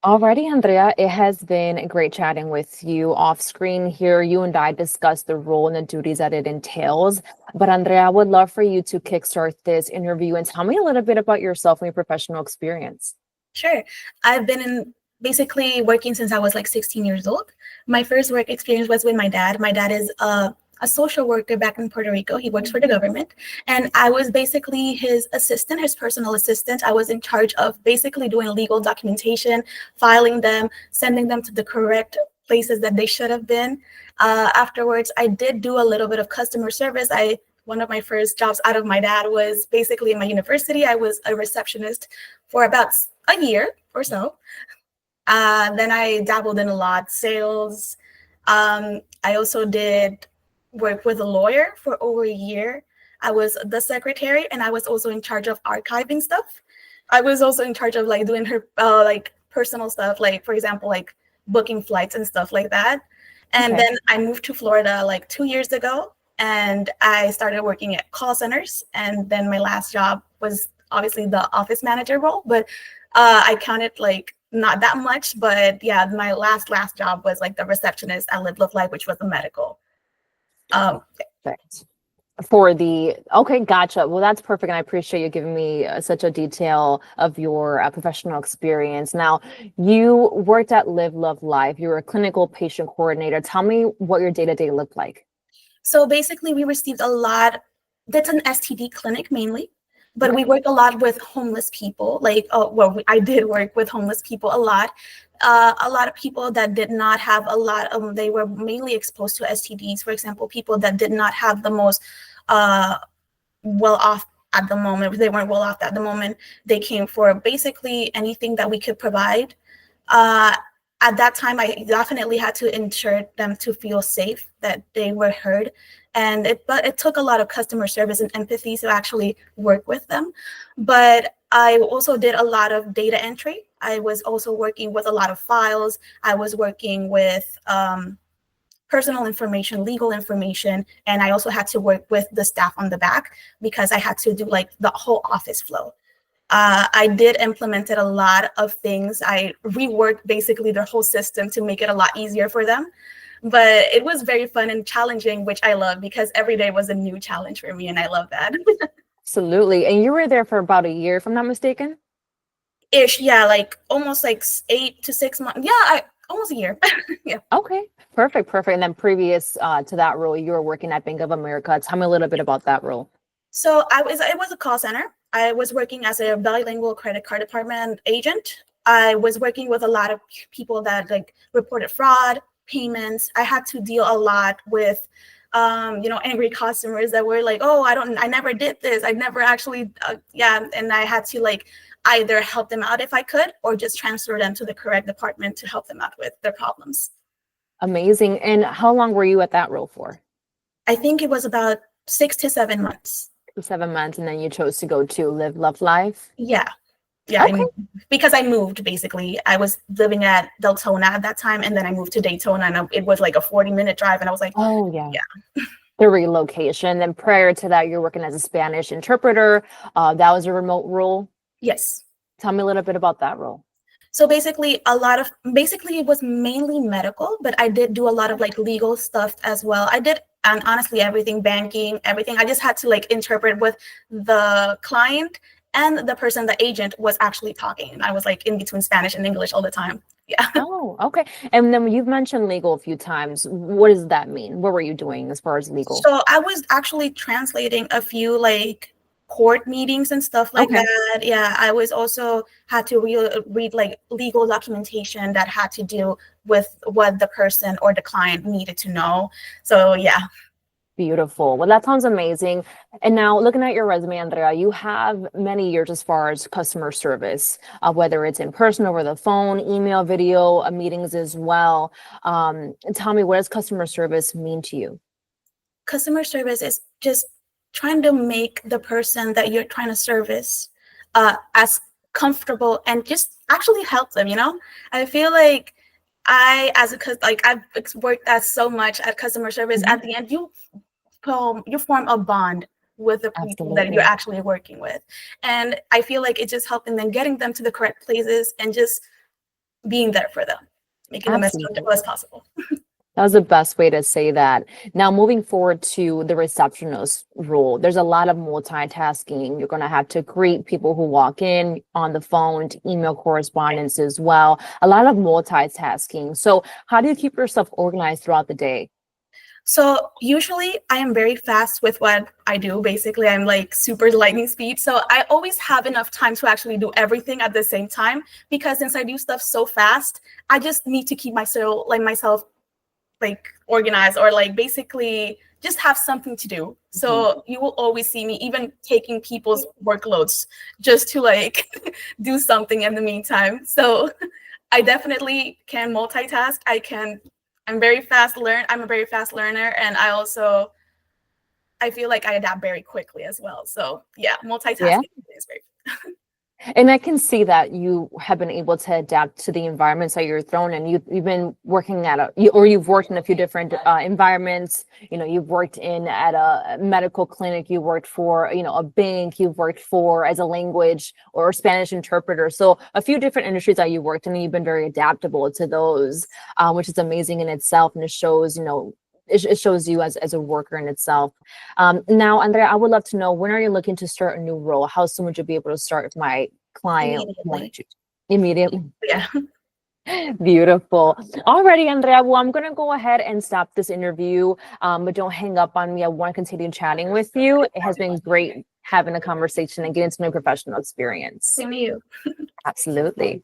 Alrighty, Andrea, it has been great chatting with you off screen here. You and I discussed the role and the duties that it entails. But Andrea, I would love for you to kickstart this interview and tell me a little bit about yourself and your professional experience. Sure. I've been in basically working since I was like 16 years old. My first work experience was with my dad. My dad is a social worker back in Puerto Rico. He works for the government. And I was basically his assistant, his personal assistant. I was in charge of basically doing legal documentation, filing them, sending them to the correct places that they should have been. Afterwards, I did do a little bit of customer service. One of my first jobs out of my dad was basically in my university. I was a receptionist for about a year or so. Then I dabbled in a lot sales. I also did work with a lawyer for over a year. I was the secretary, and I was also in charge of archiving stuff. I was also in charge of like doing her like personal stuff, like for example, like booking flights and stuff like that. And Okay. then I moved to Florida like 2 years ago, and I started working at call centers. And then my last job was obviously the office manager role, but I counted like not that much. But yeah, my last job was like the receptionist at Live Love Life, which was a medical. Um, Perfect. Okay, gotcha. Well, that's perfect. And I appreciate you giving me such a detail of your professional experience. Now, you worked at Live Love Life. You were a clinical patient coordinator. Tell me what your day-to-day looked like. So basically, we received a lot. That's an STD clinic mainly, but we Okay. work a lot with homeless people. Like, I did work with homeless people a lot. A lot of people that did not have a lot. They were mainly exposed to STDs. For example, people that did not have the most uh, well off at the moment. They weren't well off at the moment. They came for basically anything that we could provide. Uh, at that time, I definitely had to ensure them to feel safe, that they were heard, but it took a lot of customer service and empathy to actually work with them. But I also did a lot of data entry. I was also working with a lot of files. I was working with personal information, legal information, and I also had to work with the staff on the back because I had to do like the whole office flow. I did implemented a lot of things. I reworked basically their whole system to make it a lot easier for them. But it was very fun and challenging, which I love because every day was a new challenge for me, and I love that. Absolutely. And you were there for about a year, if I'm not mistaken? Ish, yeah, like almost like 8 to 6 months. Yeah, almost a year. Yeah. Okay, perfect, perfect. And then previous to that role, you were working at Bank of America. Tell me a little bit about that role. So it was a call center. I was working as a bilingual credit card department agent. I was working with a lot of people that like reported fraud, payments. I had to deal a lot with angry customers that were like, oh, I never did this. I never actually, yeah. And I had to like either help them out if I could, or just transfer them to the correct department to help them out with their problems. Amazing. And how long were you at that role for? I think it was about 6 to 7 months. 7 months, and then you chose to go to Live Love Life. Yeah. Yeah, Okay. because I moved basically. I was living at Deltona at that time, and then I moved to Daytona, and it was like a 40-minute drive, and I was like, Oh, yeah. yeah. The relocation. Then prior to that, you're working as a Spanish interpreter. That was a remote role. Yes. Tell me a little bit about that role. So basically, basically it was mainly medical, but I did do a lot of like legal stuff as well. I did, and honestly, everything, banking, everything. I just had to like interpret with the client and the person, the agent was actually talking, and I was like in between Spanish and English all the time. Yeah. Oh, okay. And then you've mentioned legal a few times. What does that mean? What were you doing as far as legal? So I was actually translating a few like court meetings and stuff like Okay. that. Yeah, I was also had to read like legal documentation that had to do with what the person or the client needed to know. So yeah. Beautiful. Well, that sounds amazing. And now looking at your resume, Andrea, you have many years as far as customer service, whether it's in person, over the phone, email, video, meetings as well. Tell me, what does customer service mean to you? Customer service is just trying to make the person that you're trying to service as comfortable and just actually help them, you know? I feel like I've worked as so much at customer service. Mhm. At the end, you form a bond with the people that you're Absolutely. actually working with, and I feel like it's just helping them, getting them to the correct places, and just being there for them, making them as Absolutely. comfortable as possible. That was the best way to say that. Now, moving forward to the receptionist role, there's a lot of multitasking. You're going to have to greet people who walk in on the phone, to email correspondence as well. A lot of multitasking. So, how do you keep yourself organized throughout the day? So usually I am very fast with what I do. Basically, I'm like super lightning speed. So I always have enough time to actually do everything at the same time, because since I do stuff so fast, I just need to keep myself like organized, or like basically just have something to do. So you will always see me even taking people's workloads just to like do something in the meantime. So I definitely can multitask. I'm a very fast learner, and I feel like I adapt very quickly as well. So yeah, Yeah. multitasking is very. And I can see that you have been able to adapt to the environments that you're thrown in. You've been working or you've worked in a few different environments. You know, you've worked in at a medical clinic. You worked for, a bank. You've worked for as a language or Spanish interpreter. So a few different industries that you worked in, and you've been very adaptable to those, which is amazing in itself. And it shows, it shows you as a worker in itself. Now, Andrea, I would love to know, when are you looking to start a new role? How soon would you be able to start if my client Immediately. wanted to? Immediately. Yeah. Beautiful. Alrighty, Andrea. Well, I'm going to go ahead and stop this interview, but don't hang up on me. I want to continue chatting with you. It has been great having a conversation and getting to know your professional experience. Same to you. Absolutely.